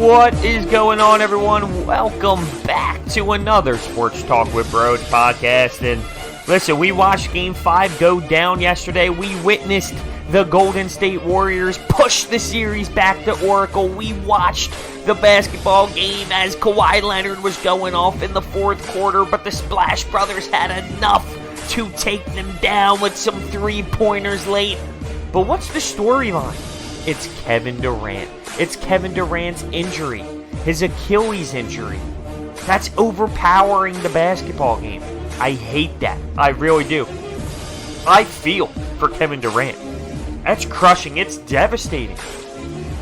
What is going on, everyone? Welcome back to another Sports Talk with Bros podcast. And listen, we watched Game 5 go down yesterday. We witnessed the Golden State Warriors push the series back to Oracle. We watched the basketball game as Kawhi Leonard was going off in the fourth quarter, but the Splash Brothers had enough to take them down with some three-pointers late. But what's the storyline? It's Kevin Durant. It's Kevin Durant's injury, his Achilles injury. That's overpowering the basketball game. I hate that. I really do. I feel for Kevin Durant. That's crushing. It's devastating.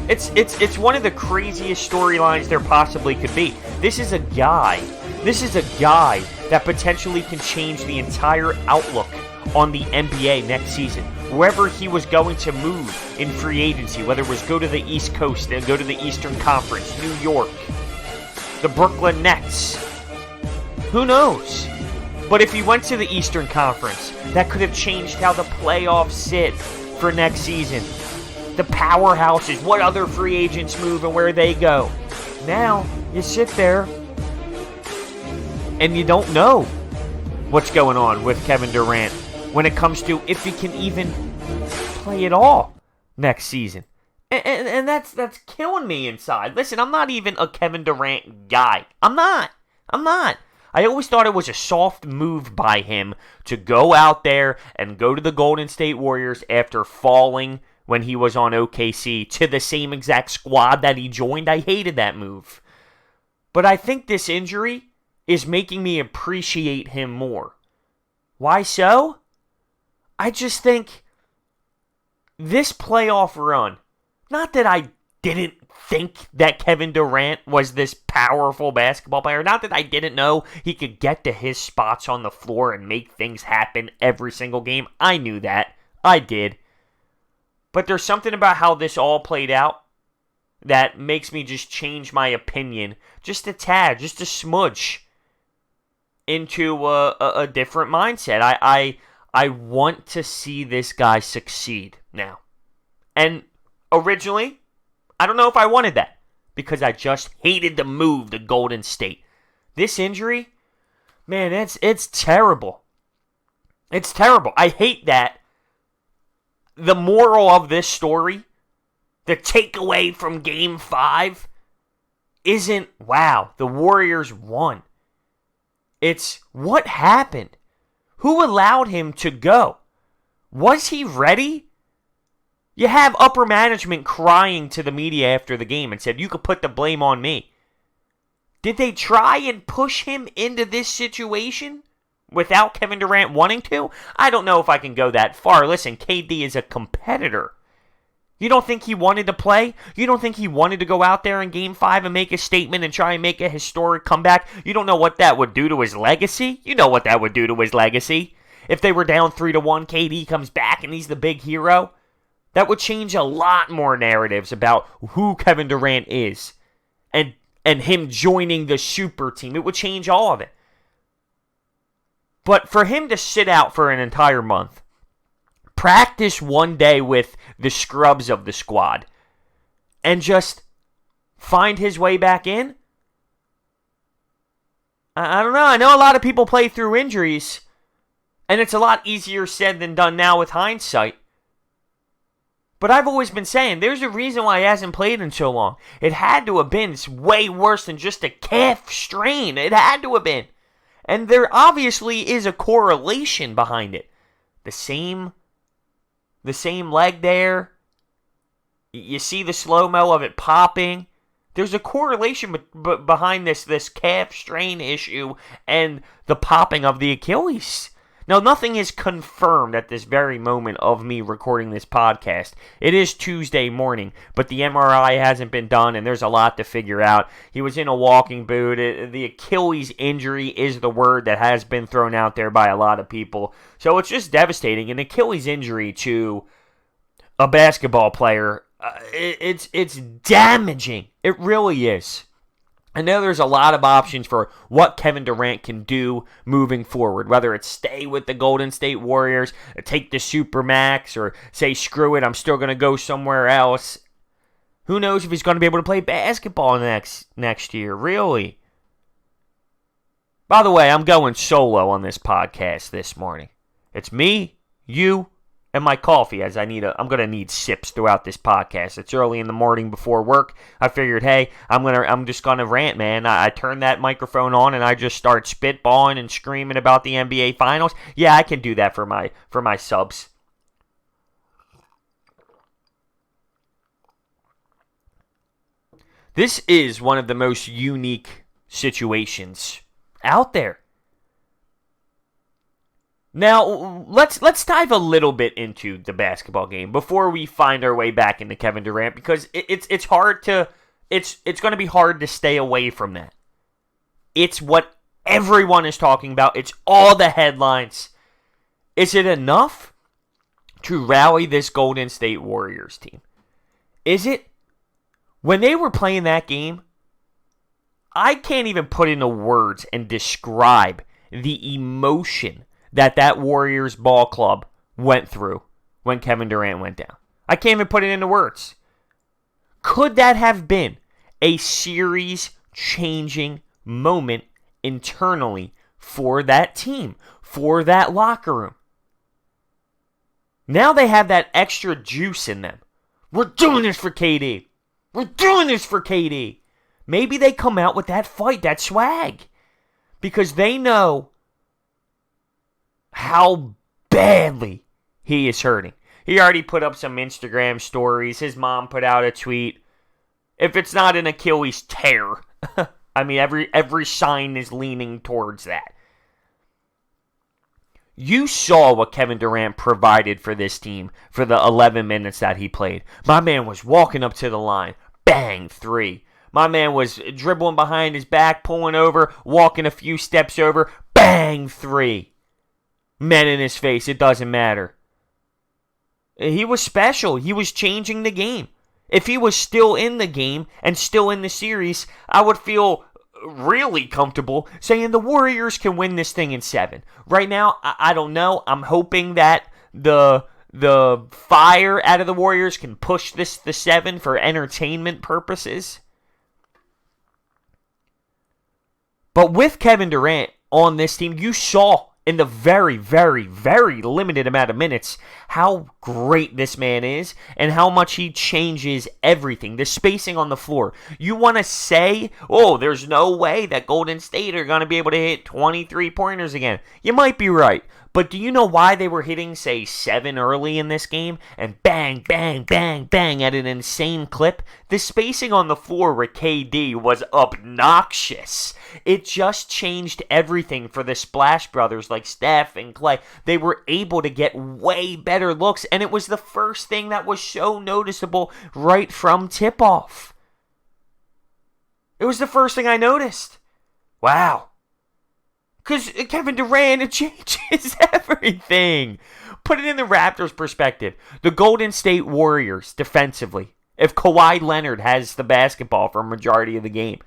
It's one of the craziest storylines there possibly could be. This is a guy that potentially can change the entire outlook on the NBA next season. Wherever he was going to move in free agency, whether it was go to the East Coast and go to the Eastern Conference, New York, the Brooklyn Nets, who knows? But if he went to the Eastern Conference, that could have changed how the playoffs sit for next season. The powerhouses, what other free agents move and where they go. Now, you sit there and you don't know what's going on with Kevin Durant when it comes to if he can even play at all next season. And that's killing me inside. Listen, I'm not even a Kevin Durant guy. I'm not. I always thought it was a soft move by him to go out there and go to the Golden State Warriors after falling when he was on OKC to the same exact squad that he joined. I hated that move. But I think this injury is making me appreciate him more. Why so? I just think this playoff run, not that I didn't think that Kevin Durant was this powerful basketball player, not that I didn't know he could get to his spots on the floor and make things happen every single game. I knew that. I did. But there's something about how this all played out that makes me just change my opinion just a tad, just a smudge into a different mindset. I want to see this guy succeed now. And originally, I don't know if I wanted that because I just hated the move to Golden State. This injury, man, it's terrible. It's terrible. I hate that. The moral of this story, the takeaway from Game 5, isn't, wow, the Warriors won. It's what happened. Who allowed him to go? Was he ready? You have upper management crying to the media after the game and said, you could put the blame on me. Did they try and push him into this situation without Kevin Durant wanting to? I don't know if I can go that far. Listen, KD is a competitor. You don't think he wanted to play? You don't think he wanted to go out there in Game 5 and make a statement and try and make a historic comeback? You don't know what that would do to his legacy? You know what that would do to his legacy. If they were down 3-1, KD comes back and he's the big hero. That would change a lot more narratives about who Kevin Durant is and him joining the super team. It would change all of it. But for him to sit out for an entire month, practice one day with the scrubs of the squad, and just find his way back in? I don't know. I know a lot of people play through injuries, and it's a lot easier said than done now with hindsight. But I've always been saying, there's a reason why he hasn't played in so long. It had to have been. It's way worse than just a calf strain. It had to have been. And there obviously is a correlation behind it. The same leg there. You see the slow-mo of it popping. There's a correlation behind this calf strain issue and the popping of the Achilles. Now, nothing is confirmed at this very moment of me recording this podcast. It is Tuesday morning, but the MRI hasn't been done, and there's a lot to figure out. He was in a walking boot. The Achilles injury is the word that has been thrown out there by a lot of people. So it's just devastating. An Achilles injury to a basketball player, it's damaging. It really is. I know there's a lot of options for what Kevin Durant can do moving forward, whether it's stay with the Golden State Warriors, take the Supermax, or say, screw it, I'm still going to go somewhere else. Who knows if he's going to be able to play basketball next year, really? By the way, I'm going solo on this podcast this morning. It's me, you, and my coffee, as I'm going to need sips throughout this podcast. It's early in the morning before work. I figured, hey, I'm just going to rant, man. I turn that microphone on and I just start spitballing and screaming about the NBA Finals. Yeah, I can do that for my subs. This is one of the most unique situations out there. Now, let's dive a little bit into the basketball game before we find our way back into Kevin Durant, because it's going to be hard to stay away from that. It's what everyone is talking about. It's all the headlines. Is it enough to rally this Golden State Warriors team? Is it? When they were playing that game, I can't even put into words and describe the emotion that Warriors ball club went through when Kevin Durant went down. I can't even put it into words. Could that have been a series-changing moment internally for that team, for that locker room? Now they have that extra juice in them. We're doing this for KD. We're doing this for KD. Maybe they come out with that fight, that swag, because they know how badly he is hurting. He already put up some Instagram stories. His mom put out a tweet. If it's not an Achilles tear, I mean, every sign is leaning towards that. You saw what Kevin Durant provided for this team for the 11 minutes that he played. My man was walking up to the line. Bang, three. My man was dribbling behind his back, pulling over, walking a few steps over. Bang, three. Men in his face, it doesn't matter. He was special. He was changing the game. If he was still in the game and still in the series, I would feel really comfortable saying the Warriors can win this thing in 7. Right now, I don't know. I'm hoping that the fire out of the Warriors can push this to 7 for entertainment purposes. But with Kevin Durant on this team, you saw in the very, very, very limited amount of minutes how great this man is and how much he changes everything. The spacing on the floor. You want to say, oh, there's no way that Golden State are going to be able to hit 23 pointers again. You might be right. But do you know why they were hitting, say, 7 early in this game and bang, bang, bang, bang at an insane clip? The spacing on the floor with KD was obnoxious. It just changed everything for the Splash Brothers like Steph and Clay. They were able to get way better looks, and it was the first thing that was so noticeable right from tip-off. It was the first thing I noticed. Wow. Because Kevin Durant, it changes everything. Put it in the Raptors' perspective. The Golden State Warriors, defensively, if Kawhi Leonard has the basketball for a majority of the game,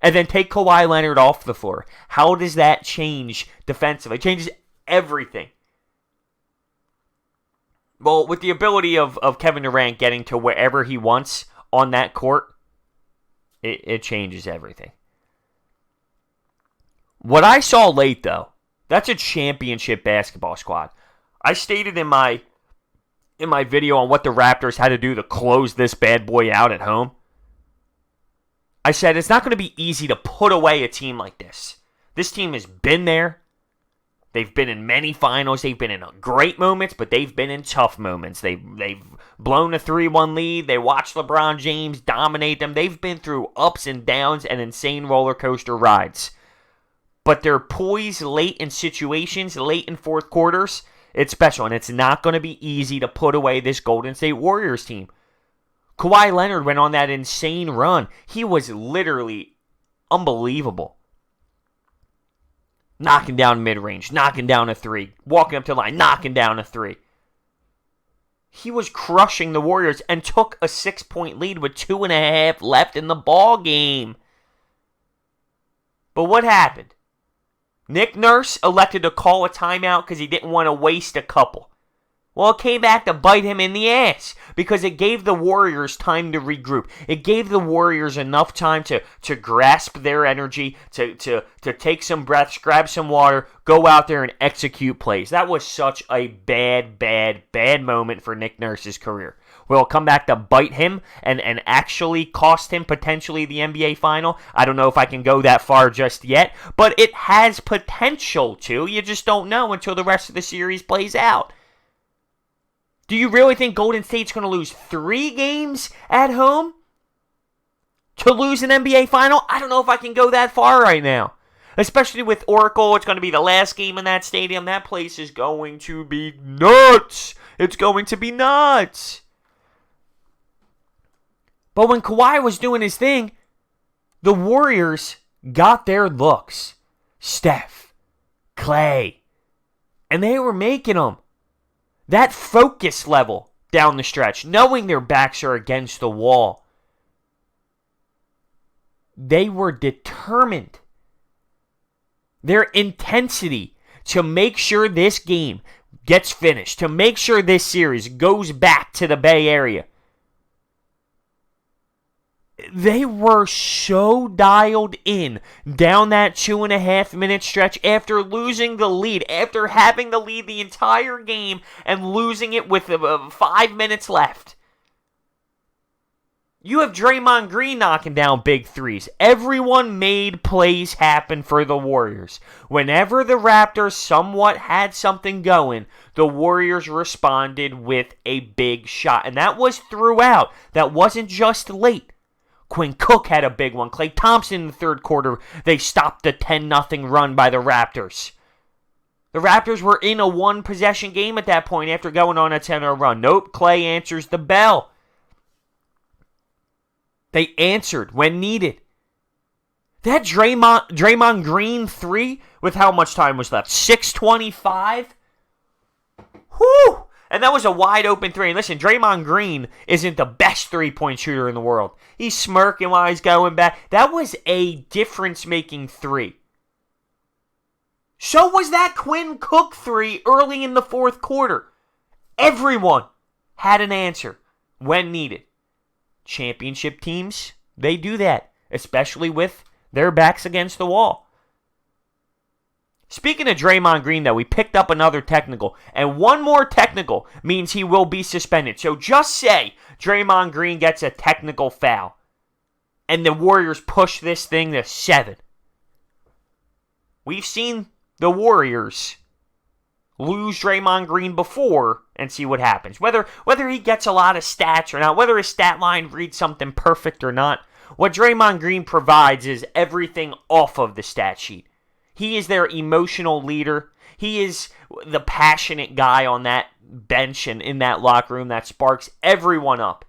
and then take Kawhi Leonard off the floor, how does that change defensively? It changes everything. Well, with the ability of Kevin Durant getting to wherever he wants on that court, it changes everything. What I saw late, though, that's a championship basketball squad. I stated in my video on what the Raptors had to do to close this bad boy out at home. I said it's not going to be easy to put away a team like this. This team has been there. They've been in many finals. They've been in great moments, but they've been in tough moments. They've blown a 3-1 lead. They watched LeBron James dominate them. They've been through ups and downs and insane roller coaster rides. But they're poised late in situations, late in fourth quarters. It's special, and it's not going to be easy to put away this Golden State Warriors team. Kawhi Leonard went on that insane run. He was literally unbelievable. Knocking down mid-range, knocking down a 3, walking up to the line, knocking down a 3. He was crushing the Warriors and took a 6-point lead with 2.5 left in the ball game. But what happened? Nick Nurse elected to call a timeout because he didn't want to waste a couple. Well, it came back to bite him in the ass because it gave the Warriors time to regroup. It gave the Warriors enough time to grasp their energy, to take some breaths, grab some water, go out there and execute plays. That was such a bad moment for Nick Nurse's career. Will it come back to bite him and actually cost him potentially the NBA final? I don't know if I can go that far just yet, but it has potential to. You just don't know until the rest of the series plays out. Do you really think Golden State's going to lose 3 games at home to lose an NBA final? I don't know if I can go that far right now. Especially with Oracle, it's going to be the last game in that stadium. That place is going to be nuts. It's going to be nuts. But when Kawhi was doing his thing, the Warriors got their looks. Steph, Clay, and they were making them. That focus level down the stretch, knowing their backs are against the wall, they were determined. Their intensity to make sure this game gets finished, to make sure this series goes back to the Bay Area. They were so dialed in down that 2.5-minute stretch after losing the lead, after having the lead the entire game and losing it with 5 minutes left. You have Draymond Green knocking down big threes. Everyone made plays happen for the Warriors. Whenever the Raptors somewhat had something going, the Warriors responded with a big shot. And that was throughout. That wasn't just late. Quinn Cook had a big one. Klay Thompson in the third quarter, they stopped the 10-0 run by the Raptors. The Raptors were in a one-possession game at that point after going on a 10-0 run. Nope, Klay answers the bell. They answered when needed. That Draymond Green 3, with how much time was left? 6:25? Whew! And that was a wide open 3. And listen, Draymond Green isn't the best three-point shooter in the world. He's smirking while he's going back. That was a difference-making 3. So was that Quinn Cook 3 early in the fourth quarter. Everyone had an answer when needed. Championship teams, they do that, especially with their backs against the wall. Speaking of Draymond Green, though, we picked up another technical, and one more technical means he will be suspended. So just say Draymond Green gets a technical foul, and the Warriors push this thing to 7. We've seen the Warriors lose Draymond Green before and see what happens. Whether he gets a lot of stats or not, whether his stat line reads something perfect or not, what Draymond Green provides is everything off of the stat sheet. He is their emotional leader. He is the passionate guy on that bench and in that locker room that sparks everyone up.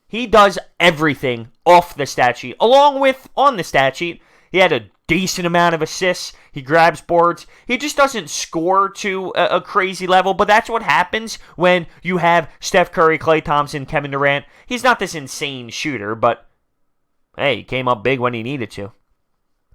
He does everything off the stat sheet. Along with on the stat sheet, he had a decent amount of assists. He grabs boards. He just doesn't score to a crazy level, but that's what happens when you have Steph Curry, Klay Thompson, Kevin Durant. He's not this insane shooter, but hey, he came up big when he needed to.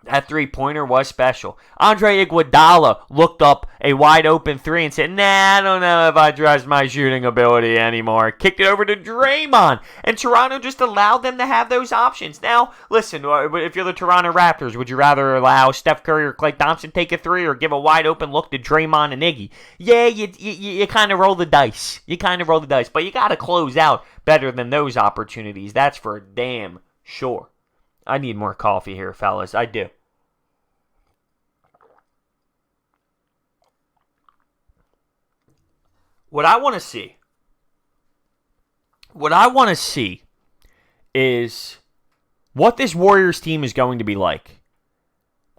That three-pointer was special. Andre Iguodala looked up a wide-open 3 and said, I don't know if I trust my shooting ability anymore. Kicked it over to Draymond, and Toronto just allowed them to have those options. Now, listen, if you're the Toronto Raptors, would you rather allow Steph Curry or Klay Thompson take a 3 or give a wide-open look to Draymond and Iggy? Yeah, you kind of roll the dice. But you got to close out better than those opportunities. That's for damn sure. I need more coffee here, fellas. I do. What I want to see is what this Warriors team is going to be like.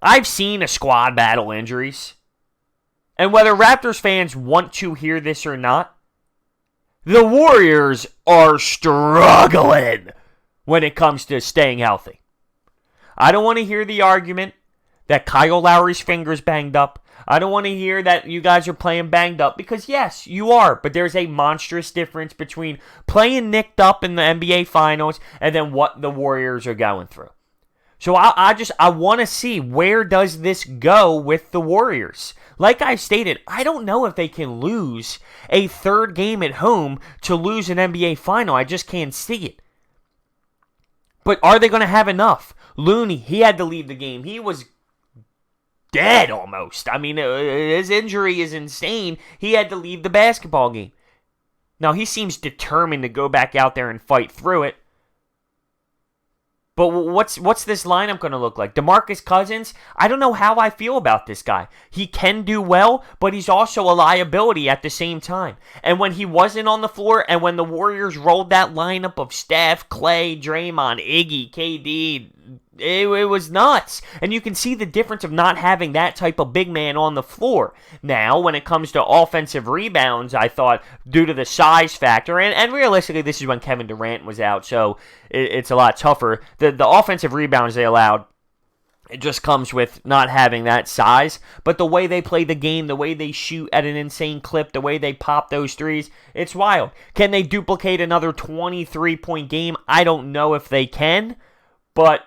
I've seen a squad battle injuries. And whether Raptors fans want to hear this or not, the Warriors are struggling when it comes to staying healthy. I don't want to hear the argument that Kyle Lowry's finger's banged up. I don't want to hear that you guys are playing banged up, because yes, you are, but there's a monstrous difference between playing nicked up in the NBA Finals and then what the Warriors are going through. So I want to see, where does this go with the Warriors? Like I stated, I don't know if they can lose a third game at home to lose an NBA final. I just can't see it. But are they going to have enough? Looney, he had to leave the game. He was dead almost. I mean, his injury is insane. He had to leave the basketball game. Now, he seems determined to go back out there and fight through it. But what's this lineup going to look like? DeMarcus Cousins, I don't know how I feel about this guy. He can do well, but he's also a liability at the same time. And when he wasn't on the floor, and when the Warriors rolled that lineup of Steph, Clay, Draymond, Iggy, KD, it was nuts. And you can see the difference of not having that type of big man on the floor. Now, when it comes to offensive rebounds, I thought, due to the size factor, and realistically, this is when Kevin Durant was out, so it's a lot tougher. The offensive rebounds they allowed, it just comes with not having that size. But the way they play the game, the way they shoot at an insane clip, the way they pop those threes, it's wild. Can they duplicate another 23-point game? I don't know if they can, but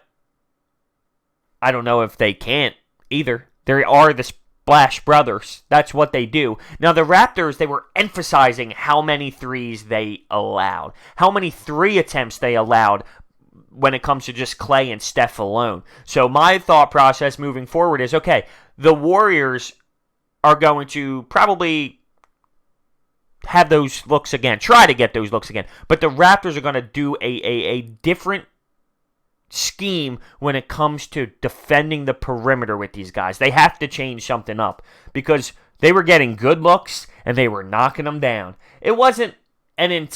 I don't know if they can't either. They are the Splash Brothers. That's what they do. Now, the Raptors, they were emphasizing how many threes they allowed, how many three attempts they allowed when it comes to just Clay and Steph alone. So my thought process moving forward is, okay, the Warriors are going to probably have those looks again, try to get those looks again, but the Raptors are going to do a different scheme when it comes to defending the perimeter with these guys. They have to change something up because they were getting good looks and they were knocking them down. It wasn't a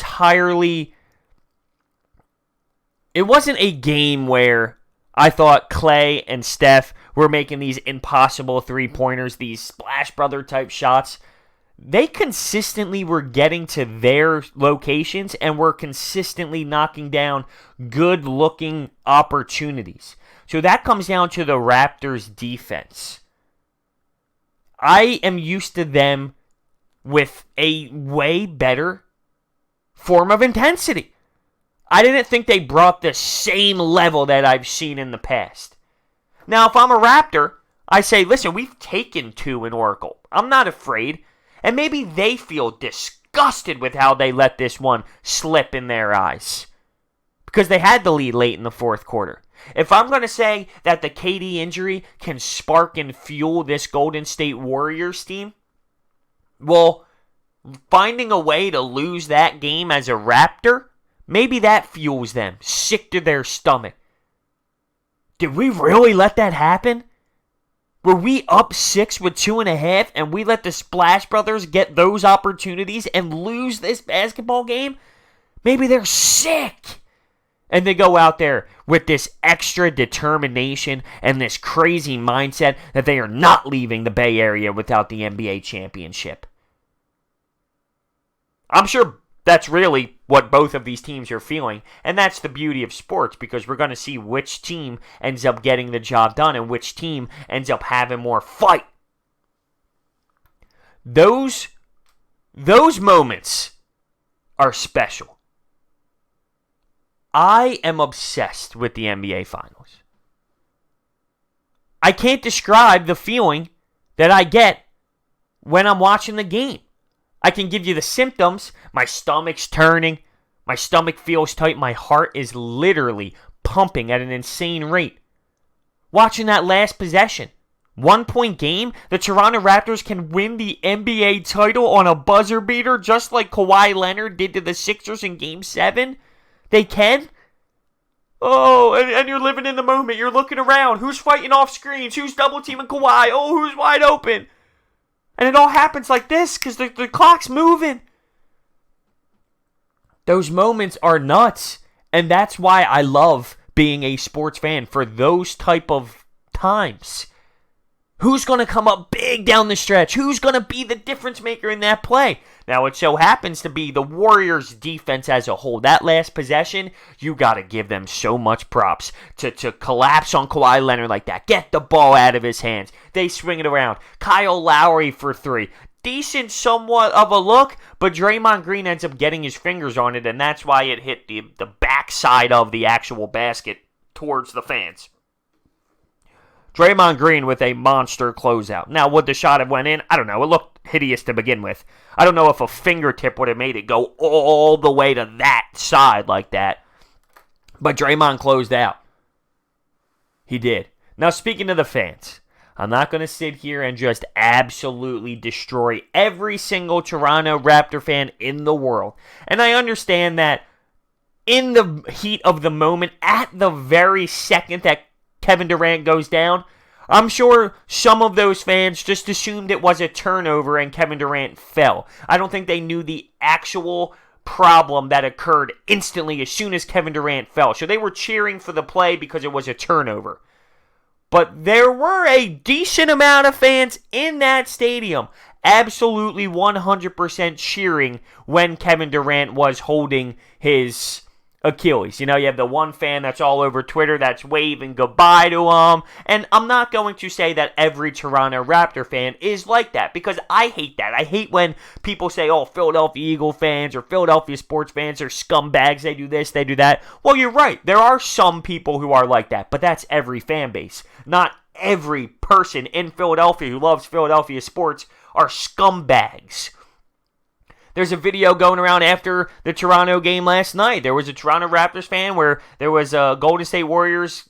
game where I thought Clay and Steph were making these impossible three-pointers, these Splash Brother type shots. They consistently were getting to their locations and were consistently knocking down good-looking opportunities. So that comes down to the Raptors' defense. I am used to them with a way better form of intensity. I didn't think they brought the same level that I've seen in the past. Now, if I'm a Raptor, I say, listen, we've taken two in Oracle. I'm not afraid. And maybe they feel disgusted with how they let this one slip in their eyes, because they had the lead late in the fourth quarter. If I'm going to say that the KD injury can spark and fuel this Golden State Warriors team, well, finding a way to lose that game as a Raptor, maybe that fuels them, sick to their stomach. Did we really let that happen? Were we up 6 with 2.5 and we let the Splash Brothers get those opportunities and lose this basketball game? Maybe they're sick. And they go out there with this extra determination and this crazy mindset that they are not leaving the Bay Area without the NBA championship. I'm sure that's really what both of these teams are feeling, and that's the beauty of sports, because we're going to see which team ends up getting the job done and which team ends up having more fight. Those moments are special. I am obsessed with the NBA Finals. I can't describe the feeling that I get when I'm watching the game. I can give you the symptoms. My stomach's turning. My stomach feels tight. My heart is literally pumping at an insane rate. Watching that last possession. 1-point game. The Toronto Raptors can win the NBA title on a buzzer beater just like Kawhi Leonard did to the Sixers in Game 7. They can. Oh, and you're living in the moment. You're looking around. Who's fighting off screens? Who's double teaming Kawhi? Oh, who's wide open? And it all happens like this because the clock's moving. Those moments are nuts. And that's why I love being a sports fan, for those type of times. Who's going to come up big down the stretch? Who's going to be the difference maker in that play? Now, it so happens to be the Warriors' defense as a whole. That last possession, you got to give them so much props to collapse on Kawhi Leonard like that. Get the ball out of his hands. They swing it around. Kyle Lowry for three. Decent somewhat of a look, but Draymond Green ends up getting his fingers on it, and that's why it hit the backside of the actual basket towards the fans. Draymond Green with a monster closeout. Now, would the shot have went in? I don't know. It looked hideous to begin with. I don't know if a fingertip would have made it go all the way to that side like that. But Draymond closed out. He did. Now, speaking of the fans, I'm not going to sit here and just absolutely destroy every single Toronto Raptor fan in the world. And I understand that in the heat of the moment, at the very second that Kevin Durant goes down, I'm sure some of those fans just assumed it was a turnover and Kevin Durant fell. I don't think they knew the actual problem that occurred instantly as soon as Kevin Durant fell. So they were cheering for the play because it was a turnover. But there were a decent amount of fans in that stadium absolutely 100% cheering when Kevin Durant was holding his Achilles. You know, you have the one fan that's all over Twitter that's waving goodbye to him. And I'm not going to say that every Toronto Raptor fan is like that, because I hate that. I hate when people say, oh, Philadelphia Eagle fans or Philadelphia sports fans are scumbags. They do this, they do that. Well, you're right. There are some people who are like that, but that's every fan base. Not every person in Philadelphia who loves Philadelphia sports are scumbags. There's a video going around after the Toronto game last night. There was a Toronto Raptors fan where there was a Golden State Warriors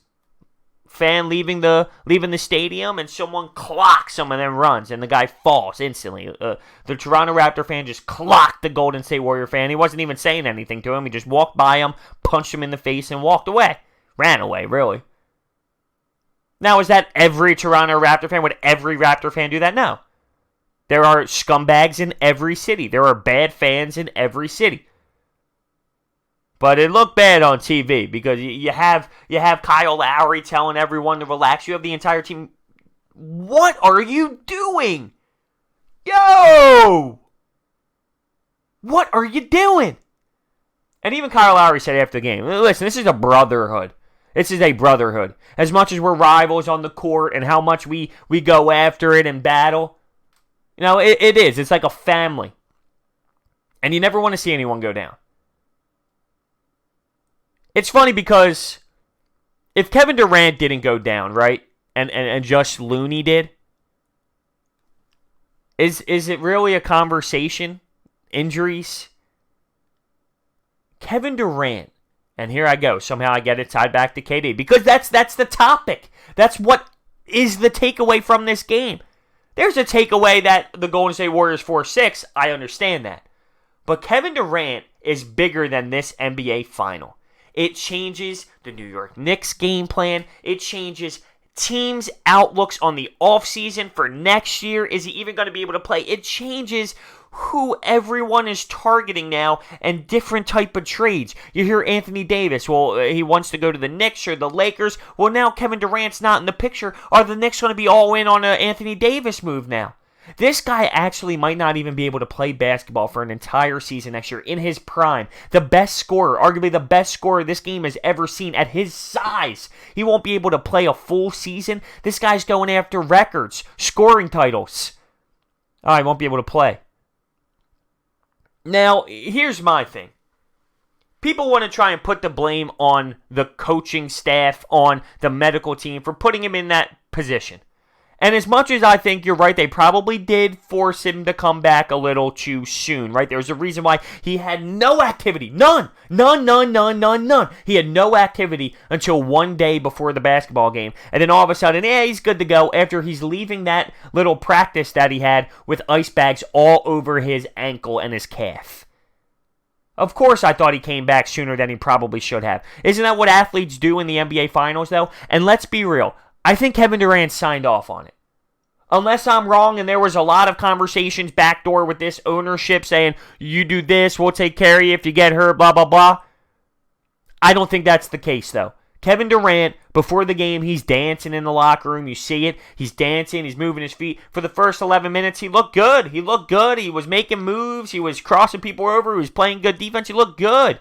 fan leaving the stadium, and someone clocks him and then runs, and the guy falls instantly. The Toronto Raptor fan just clocked the Golden State Warrior fan. He wasn't even saying anything to him. He just walked by him, punched him in the face, and walked away. Ran away, really. Now, is that every Toronto Raptor fan? Would every Raptor fan do that? No. There are scumbags in every city. There are bad fans in every city. But it looked bad on TV because you have Kyle Lowry telling everyone to relax. You have the entire team. What are you doing? Yo! What are you doing? And even Kyle Lowry said after the game, listen, this is a brotherhood. This is a brotherhood. As much as we're rivals on the court and how much we go after it and battle, you know, it is. It's like a family. And you never want to see anyone go down. It's funny because if Kevin Durant didn't go down, right, and just Looney did, is it really a conversation? Injuries? Kevin Durant, and here I go. Somehow I get it tied back to KD. Because that's the topic. That's what is the takeaway from this game. There's a takeaway that the Golden State Warriors 4-6. I understand that. But Kevin Durant is bigger than this NBA final. It changes the New York Knicks game plan. It changes teams' outlooks on the offseason for next year. Is he even going to be able to play? It changes who everyone is targeting now and different type of trades. You hear Anthony Davis, well, he wants to go to the Knicks or the Lakers. Well, now Kevin Durant's not in the picture. Are the Knicks going to be all in on an Anthony Davis move now? This guy actually might not even be able to play basketball for an entire season next year in his prime. The best scorer, arguably the best scorer this game has ever seen at his size. He won't be able to play a full season. This guy's going after records, scoring titles. Oh, he won't be able to play. Now, here's my thing. People want to try and put the blame on the coaching staff, on the medical team for putting him in that position. And as much as I think you're right, they probably did force him to come back a little too soon, right? There's a reason why he had no activity. None. He had no activity until one day before the basketball game. And then all of a sudden, he's good to go after he's leaving that little practice that he had with ice bags all over his ankle and his calf. Of course, I thought he came back sooner than he probably should have. Isn't that what athletes do in the NBA Finals, though? And let's be real. I think Kevin Durant signed off on it. Unless I'm wrong and there was a lot of conversations backdoor with this ownership saying, you do this, we'll take care of you if you get hurt, blah, blah, blah. I don't think that's the case, though. Kevin Durant, before the game, he's dancing in the locker room. You see it. He's dancing. He's moving his feet. For the first 11 minutes, he looked good. He was making moves. He was crossing people over. He was playing good defense. He looked good.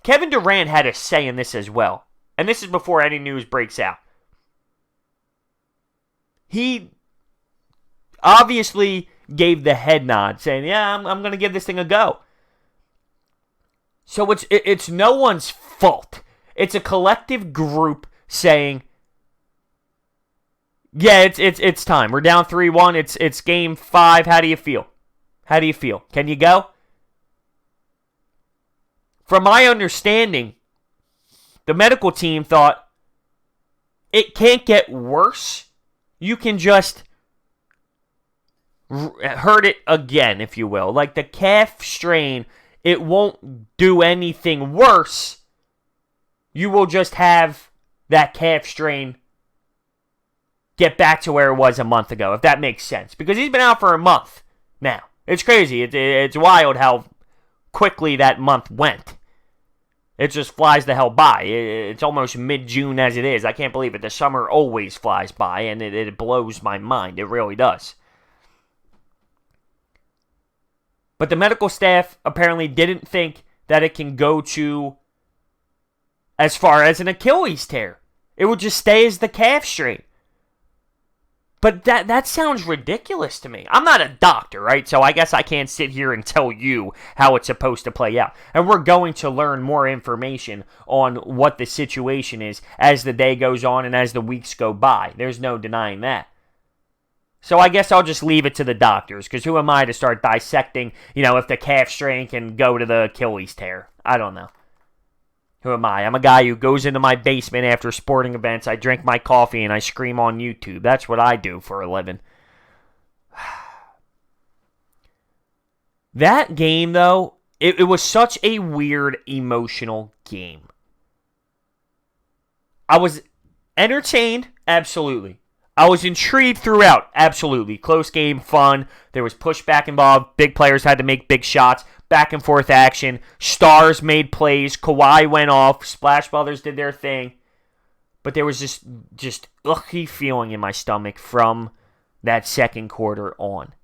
Kevin Durant had a say in this as well. And this is before any news breaks out. He obviously gave the head nod, saying, yeah, I'm going to give this thing a go. So it's no one's fault. It's a collective group saying, Yeah, it's time. We're down 3-1. It's game 5. How do you feel? How do you feel? Can you go? From my understanding, the medical team thought it can't get worse. You can just hurt it again, if you will. Like the calf strain, it won't do anything worse. You will just have that calf strain get back to where it was a month ago, if that makes sense. Because he's been out for a month now. It's crazy. It's wild how quickly that month went. It just flies the hell by. It's almost mid-June as it is. I can't believe it. The summer always flies by, and it blows my mind. It really does. But the medical staff apparently didn't think that it can go to as far as an Achilles tear. It would just stay as the calf strain. But that sounds ridiculous to me. I'm not a doctor, right? So I guess I can't sit here and tell you how it's supposed to play out. And we're going to learn more information on what the situation is as the day goes on and as the weeks go by. There's no denying that. So I guess I'll just leave it to the doctors, because who am I to start dissecting, if the calf strain can go to the Achilles tear? I don't know. Who am I? I'm a guy who goes into my basement after sporting events. I drink my coffee and I scream on YouTube. That's what I do for a living. That game, though, it was such a weird, emotional game. I was entertained, absolutely. I was intrigued throughout, absolutely. Close game, fun. There was pushback involved. Big players had to make big shots. Back and forth action. Stars made plays. Kawhi went off. Splash Brothers did their thing. But there was just ugly feeling in my stomach from that second quarter on.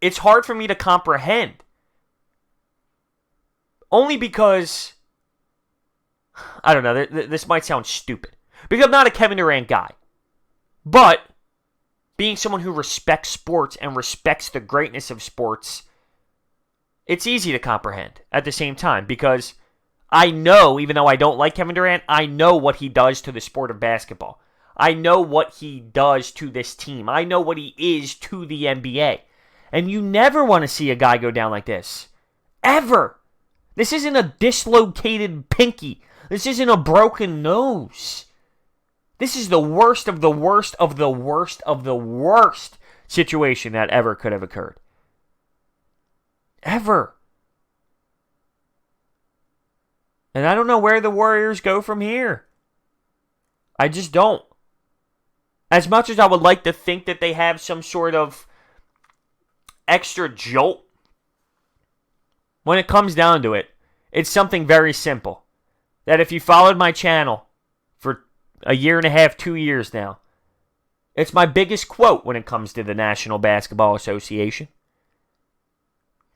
It's hard for me to comprehend. Only because, I don't know, this might sound stupid. Because I'm not a Kevin Durant guy. But being someone who respects sports and respects the greatness of sports, it's easy to comprehend at the same time. Because I know, even though I don't like Kevin Durant, I know what he does to the sport of basketball. I know what he does to this team. I know what he is to the NBA. And you never want to see a guy go down like this. Ever. This isn't a dislocated pinky. This isn't a broken nose. This is the worst of the worst of the worst of the worst situation that ever could have occurred. Ever. And I don't know where the Warriors go from here. I just don't. As much as I would like to think that they have some sort of extra jolt, when it comes down to it, it's something very simple. That if you followed my channel for a year and a half, 2 years now, it's my biggest quote when it comes to the National Basketball Association.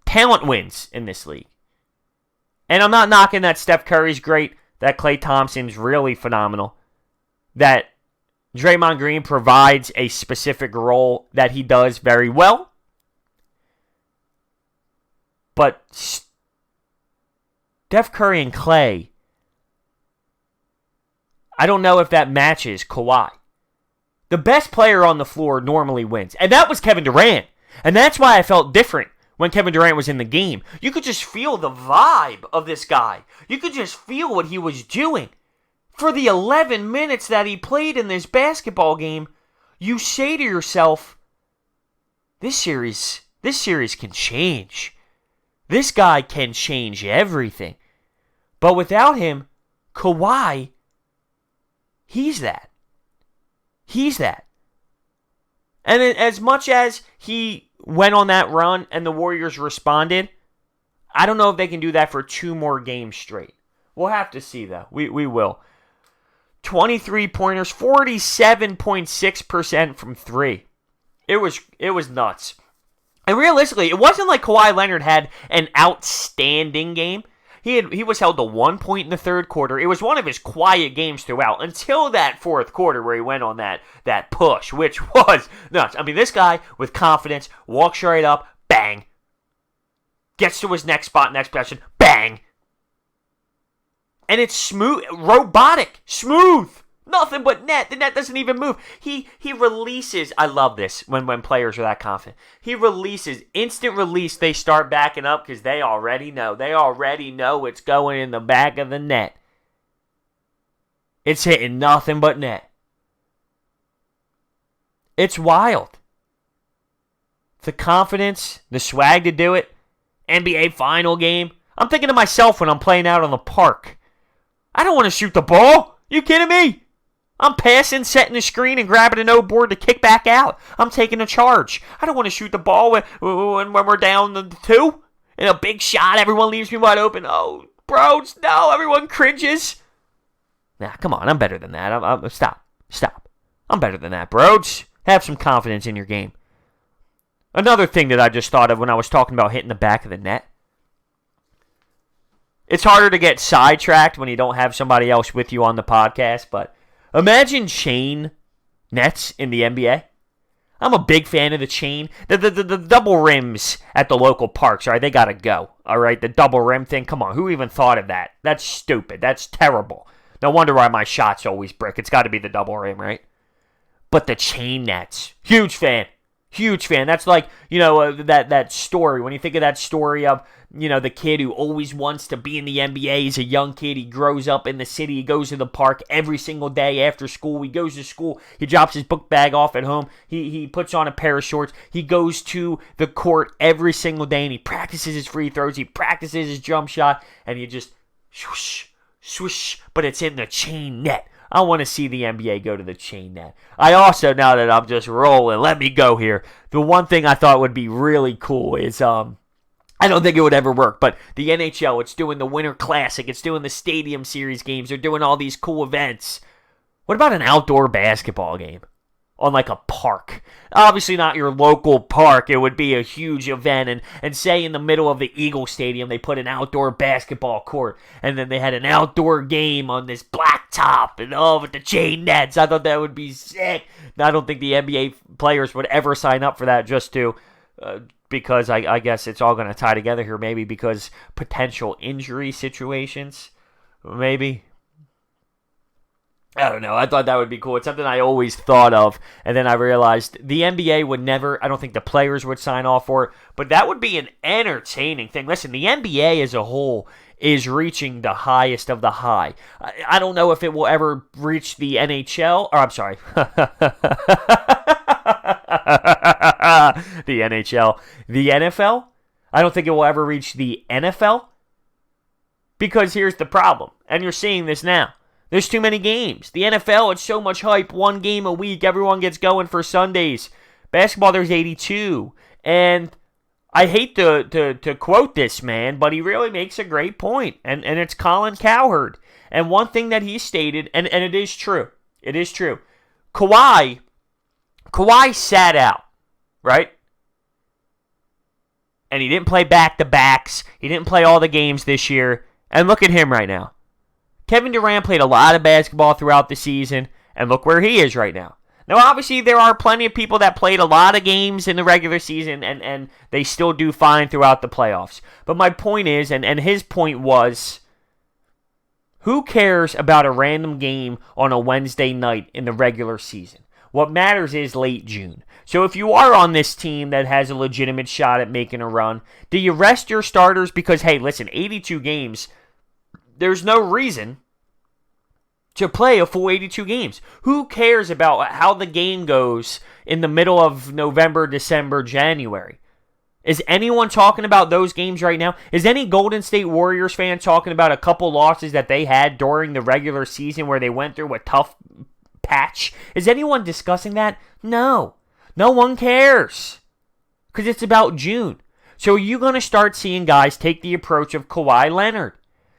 Talent wins in this league. And I'm not knocking that Steph Curry's great, that Klay Thompson's really phenomenal, that Draymond Green provides a specific role that he does very well. But Steph Curry and Klay, I don't know if that matches Kawhi. The best player on the floor normally wins. And that was Kevin Durant. And that's why I felt different when Kevin Durant was in the game. You could just feel the vibe of this guy. You could just feel what he was doing. For the 11 minutes that he played in this basketball game, you say to yourself, this series can change. This guy can change everything. But without him, Kawhi, he's that. He's that. And as much as he went on that run and the Warriors responded, I don't know if they can do that for 2 more games straight. We'll have to see, though. We will. 23 pointers, 47.6% from 3. It was nuts. And realistically, it wasn't like Kawhi Leonard had an outstanding game. He was held to 1 point in the third quarter. It was one of his quiet games throughout until that fourth quarter where he went on that push, which was nuts. I mean, this guy with confidence walks right up, bang. Gets to his next spot, next possession, bang. And it's smooth, robotic, smooth. Nothing but net. The net doesn't even move. He releases. I love this when players are that confident. He releases. Instant release. They start backing up because they already know. They already know it's going in the back of the net. It's hitting nothing but net. It's wild. The confidence, the swag to do it. NBA final game. I'm thinking to myself when I'm playing out on the park. I don't want to shoot the ball. You kidding me? I'm passing, setting the screen, and grabbing a no board to kick back out. I'm taking a charge. I don't want to shoot the ball when we're down the 2. And a big shot, everyone leaves me wide open. Oh, bros, no, everyone cringes. Nah, come on, I'm better than that. Stop. I'm better than that, bros. Have some confidence in your game. Another thing that I just thought of when I was talking about hitting the back of the net. It's harder to get sidetracked when you don't have somebody else with you on the podcast, but imagine chain nets in the NBA. I'm a big fan of the chain. The double rims at the local parks, all right, they got to go. All right, the double rim thing, come on, who even thought of that? That's stupid. That's terrible. No wonder why my shots always brick. It's got to be the double rim, right? But the chain nets, huge fan. Huge fan. That's like, that story. When you think of that story of, the kid who always wants to be in the NBA. He's a young kid. He grows up in the city. He goes to the park every single day after school. He goes to school. He drops his book bag off at home. He puts on a pair of shorts. He goes to the court every single day, and he practices his free throws. He practices his jump shot, and he just swoosh, swoosh, but it's in the chain net. I want to see the NBA go to the chain net. I also, now that I'm just rolling, let me go here. The one thing I thought would be really cool is, I don't think it would ever work, but the NHL, it's doing the Winter Classic. It's doing the Stadium Series games. They're doing all these cool events. What about an outdoor basketball game on like a park? Obviously not your local park. It would be a huge event. And say in the middle of the Eagle Stadium, they put an outdoor basketball court. And then they had an outdoor game on this blacktop and with the chain nets. I thought that would be sick. I don't think the NBA players would ever sign up for that just to... because I guess it's all going to tie together here, maybe because potential injury situations, maybe. I don't know. I thought that would be cool. It's something I always thought of, and then I realized the NBA would never, I don't think the players would sign off for it, but that would be an entertaining thing. Listen, the NBA as a whole is reaching the highest of the high. I don't know if it will ever reach the NHL, or I'm sorry. The NHL. The NFL? I don't think it will ever reach the NFL. Because here's the problem, and you're seeing this now. There's too many games. The NFL, it's so much hype. One game a week. Everyone gets going for Sundays. Basketball, there's 82. And I hate to quote this man, but he really makes a great point. And it's Colin Cowherd. And one thing that he stated, and it is true. It is true. Kawhi sat out, right? And he didn't play back-to-backs. He didn't play all the games this year. And look at him right now. Kevin Durant played a lot of basketball throughout the season, and look where he is right now. Now, obviously, there are plenty of people that played a lot of games in the regular season, and they still do fine throughout the playoffs. But my point is, and his point was, who cares about a random game on a Wednesday night in the regular season? What matters is late June. So if you are on this team that has a legitimate shot at making a run, do you rest your starters? Because, hey, listen, 82 games... There's no reason to play a full 82 games. Who cares about how the game goes in the middle of November, December, January? Is anyone talking about those games right now? Is any Golden State Warriors fan talking about a couple losses that they had during the regular season where they went through a tough patch? Is anyone discussing that? No. No one cares. Because it's about June. So are you going to start seeing guys take the approach of Kawhi Leonard?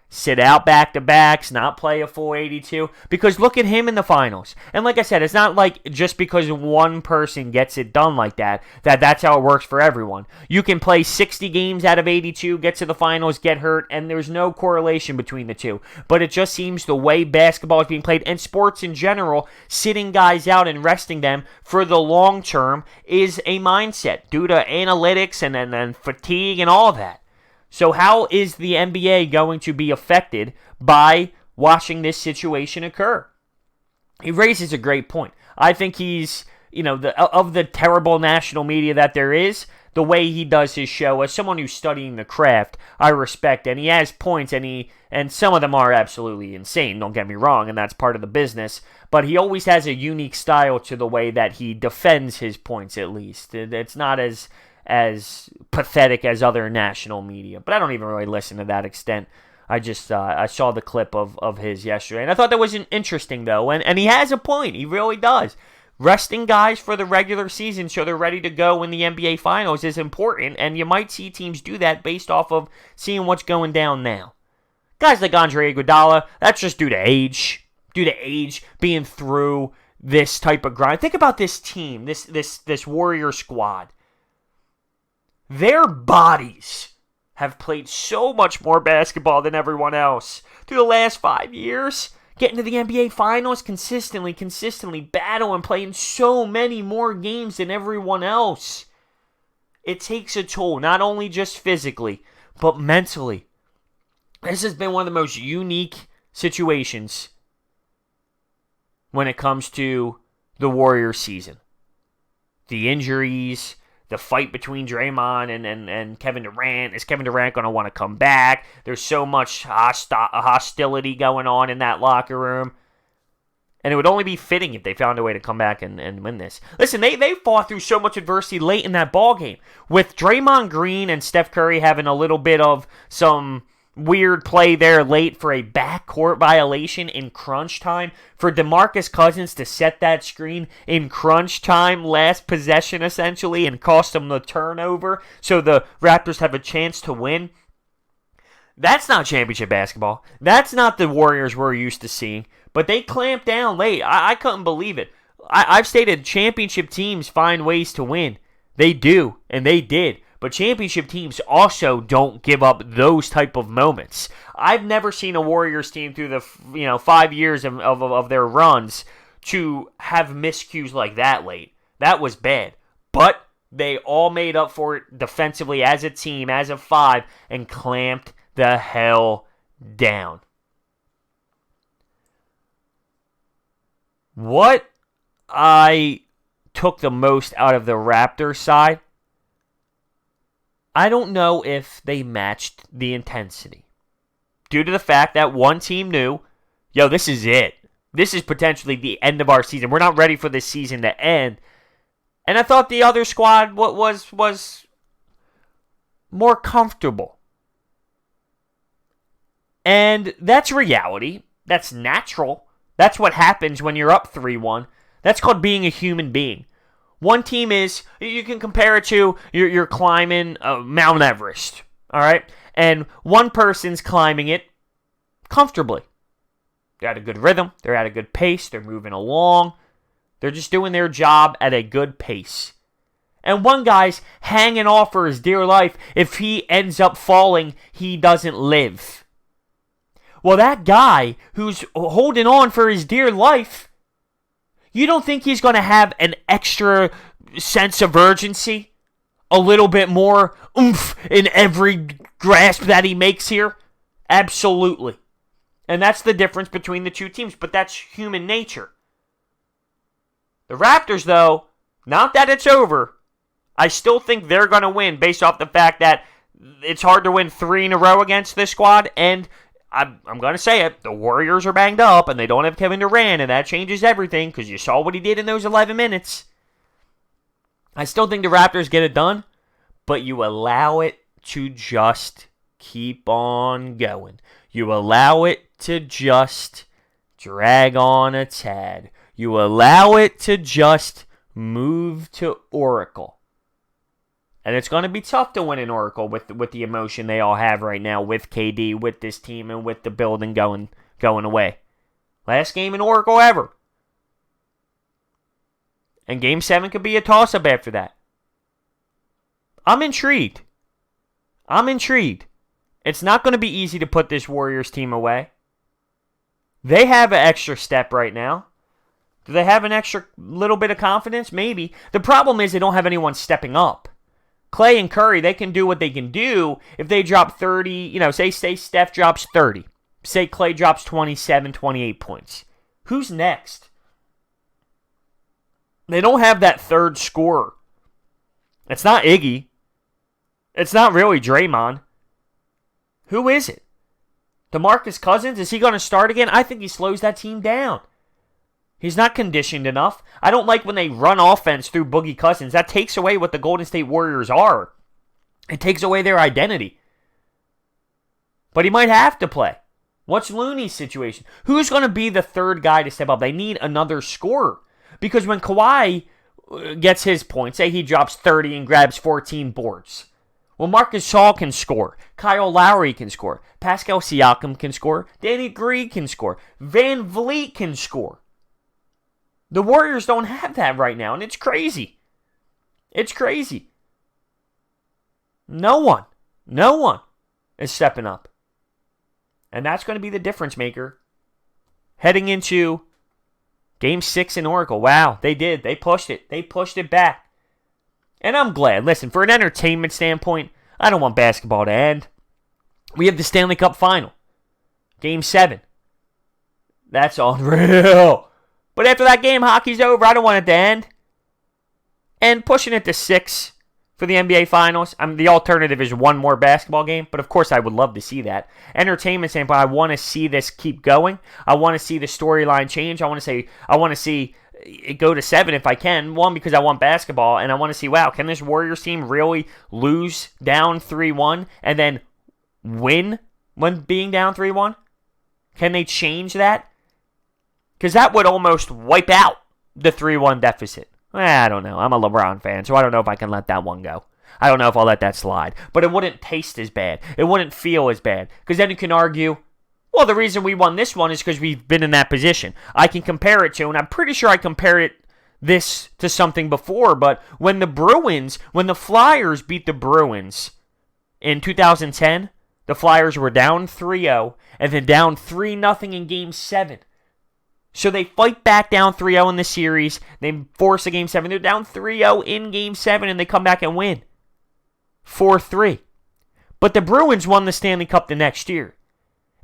Sit out back-to-backs, not play a full 82. Because look at him in the finals. And like I said, it's not like just because one person gets it done like that's how it works for everyone. You can play 60 games out of 82, get to the finals, get hurt, and there's no correlation between the two. But it just seems the way basketball is being played, and sports in general, sitting guys out and resting them for the long term is a mindset due to analytics and fatigue and all that. So how is the NBA going to be affected by watching this situation occur? he raises a great point. I think he's, of the terrible national media that there is, the way he does his show, as someone who's studying the craft, I respect, and he has points, and some of them are absolutely insane, don't get me wrong, and that's part of the business, but he always has a unique style to the way that he defends his points, at least. It's not as pathetic as other national media, but I don't even really listen to that extent. I just I saw the clip of his yesterday, and I thought that was interesting, though, and he has a point. He really does. Resting guys for the regular season so they're ready to go in the NBA Finals is important, and you might see teams do that based off of seeing what's going down now. Guys like Andre Iguodala, that's just due to age. Due to age, being through this type of grind. Think about this team, this Warrior squad. Their bodies have played so much more basketball than everyone else through the last 5 years. Getting to the NBA Finals consistently battling, playing so many more games than everyone else. It takes a toll, not only just physically, but mentally. This has been one of the most unique situations when it comes to the Warriors season. The injuries, the fight between Draymond and Kevin Durant. Is Kevin Durant going to want to come back? There's so much hostility going on in that locker room. And it would only be fitting if they found a way to come back and win this. Listen, they fought through so much adversity late in that ballgame. With Draymond Green and Steph Curry having a little bit of some weird play there late for a backcourt violation in crunch time. For DeMarcus Cousins to set that screen in crunch time, last possession essentially, and cost them the turnover so the Raptors have a chance to win. That's not championship basketball. That's not the Warriors we're used to seeing. But they clamped down late. I couldn't believe it. I've stated championship teams find ways to win. They do, and they did. But championship teams also don't give up those type of moments. I've never seen a Warriors team through the 5 years of their runs to have miscues like that late. That was bad. But they all made up for it defensively as a team, as a five, and clamped the hell down. What I took the most out of the Raptors side, I don't know if they matched the intensity. Due to the fact that one team knew, this is it. This is potentially the end of our season. We're not ready for this season to end. And I thought the other squad was more comfortable. And that's reality. That's natural. That's what happens when you're up 3-1. That's called being a human being. One team is, you can compare it to, you're climbing Mount Everest, all right? And one person's climbing it comfortably. They're at a good rhythm. They're at a good pace. They're moving along. They're just doing their job at a good pace. And one guy's hanging off for his dear life. If he ends up falling, he doesn't live. Well, that guy who's holding on for his dear life, you don't think he's going to have an extra sense of urgency? A little bit more oomph in every grasp that he makes here? Absolutely. And that's the difference between the two teams, but that's human nature. The Raptors, though, not that it's over, I still think they're going to win based off the fact that it's hard to win 3 in a row against this squad, and I'm going to say it, the Warriors are banged up, and they don't have Kevin Durant, and that changes everything, because you saw what he did in those 11 minutes. I still think the Raptors get it done, but you allow it to just keep on going. You allow it to just drag on a tad. You allow it to just move to Oracle. And it's going to be tough to win in Oracle with the emotion they all have right now with KD, with this team, and with the building going away. Last game in Oracle ever. And Game 7 could be a toss-up after that. I'm intrigued. It's not going to be easy to put this Warriors team away. They have an extra step right now. Do they have an extra little bit of confidence? Maybe. The problem is they don't have anyone stepping up. Clay and Curry, they can do what they can do if they drop 30, say Steph drops 30. Say Clay drops 27, 28 points. Who's next? They don't have that third scorer. It's not Iggy. It's not really Draymond. Who is it? DeMarcus Cousins? Is he going to start again? I think he slows that team down. He's not conditioned enough. I don't like when they run offense through Boogie Cousins. That takes away what the Golden State Warriors are. It takes away their identity. But he might have to play. What's Looney's situation? Who's going to be the third guy to step up? They need another scorer. Because when Kawhi gets his points, say he drops 30 and grabs 14 boards. Well, Marcus Gasol can score. Kyle Lowry can score. Pascal Siakam can score. Danny Green can score. Van Vliet can score. The Warriors don't have that right now, and it's crazy. It's crazy. No one is stepping up. And that's going to be the difference maker heading into Game 6 in Oracle. Wow, they did. They pushed it. They pushed it back. And I'm glad. Listen, for an entertainment standpoint, I don't want basketball to end. We have the Stanley Cup Final. Game 7. That's unreal. But after that game, hockey's over. I don't want it to end. And pushing it to 6 for the NBA Finals. The alternative is one more basketball game. But of course, I would love to see that. Entertainment standpoint, I want to see this keep going. I want to see the storyline change. I want to see it go to 7 if I can. One, because I want basketball. And I want to see, wow, can this Warriors team really lose down 3-1 and then win when being down 3-1? Can they change that? Because that would almost wipe out the 3-1 deficit. I don't know. I'm a LeBron fan, so I don't know if I can let that one go. I don't know if I'll let that slide. But it wouldn't taste as bad. It wouldn't feel as bad. Because then you can argue, well, the reason we won this one is because we've been in that position. I can compare it to, and I'm pretty sure I compared this to something before, but when the Flyers beat the Bruins in 2010, the Flyers were down 3-0, and then down 3-0 in Game 7. So they fight back down 3-0 in the series. They force a Game 7. They're down 3-0 in Game 7, and they come back and win 4-3. But the Bruins won the Stanley Cup the next year.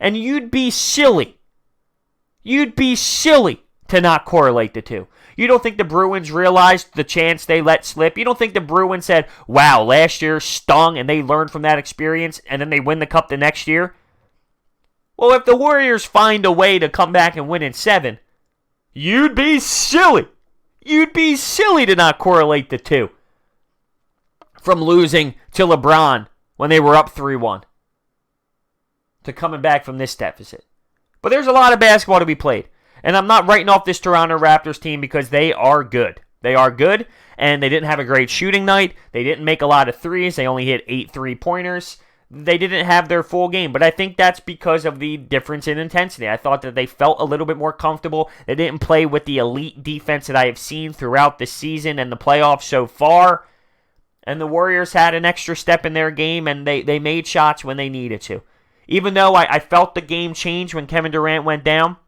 And you'd be silly. You'd be silly to not correlate the two. You don't think the Bruins realized the chance they let slip? You don't think the Bruins said, wow, last year stung, and they learned from that experience, and then they win the Cup the next year? Well, if the Warriors find a way to come back and win in 7, you'd be silly. You'd be silly to not correlate the two. From losing to LeBron when they were up 3-1 to coming back from this deficit. But there's a lot of basketball to be played. And I'm not writing off this Toronto Raptors team because they are good. They are good, and they didn't have a great shooting night. They didn't make a lot of threes. They only hit 8 3-pointers. They didn't have their full game, but I think that's because of the difference in intensity. I thought that they felt a little bit more comfortable. They didn't play with the elite defense that I have seen throughout the season and the playoffs so far. And the Warriors had an extra step in their game, and they made shots when they needed to. Even though I felt the game change when Kevin Durant went down,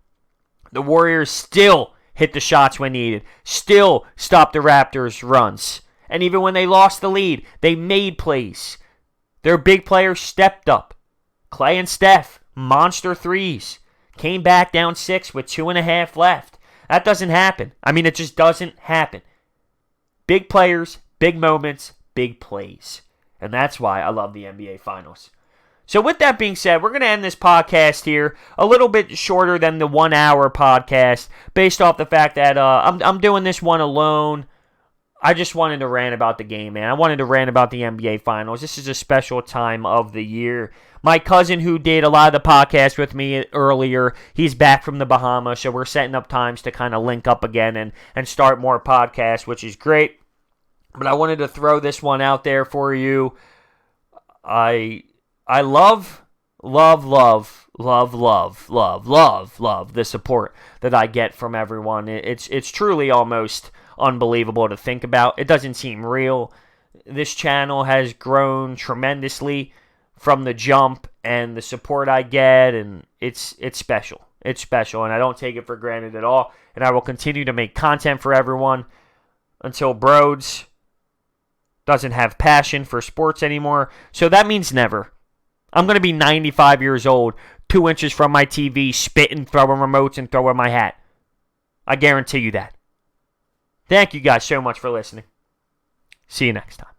the Warriors still hit the shots when needed, still stopped the Raptors' runs. And even when they lost the lead, they made plays. Their big players stepped up. Clay and Steph, monster threes. Came back down 6 with 2.5 left. That doesn't happen. I mean, it just doesn't happen. Big players, big moments, big plays. And that's why I love the NBA Finals. So with that being said, we're going to end this podcast here a little bit shorter than the 1-hour podcast based off the fact that I'm doing this one alone. I just wanted to rant about the game, man. I wanted to rant about the NBA Finals. This is a special time of the year. My cousin who did a lot of the podcast with me earlier, he's back from the Bahamas, so we're setting up times to kind of link up again and start more podcasts, which is great. But I wanted to throw this one out there for you. I love the support that I get from everyone. It's truly almost unbelievable to think about. It doesn't seem real. This channel has grown tremendously from the jump, and the support I get, and it's special. It's special, and I don't take it for granted at all. And I will continue to make content for everyone until Broads doesn't have passion for sports anymore. So that means never. I'm going to be 95 years old, 2 inches from my TV, spitting, throwing remotes, and throwing my hat. I guarantee you that. Thank you guys so much for listening. See you next time.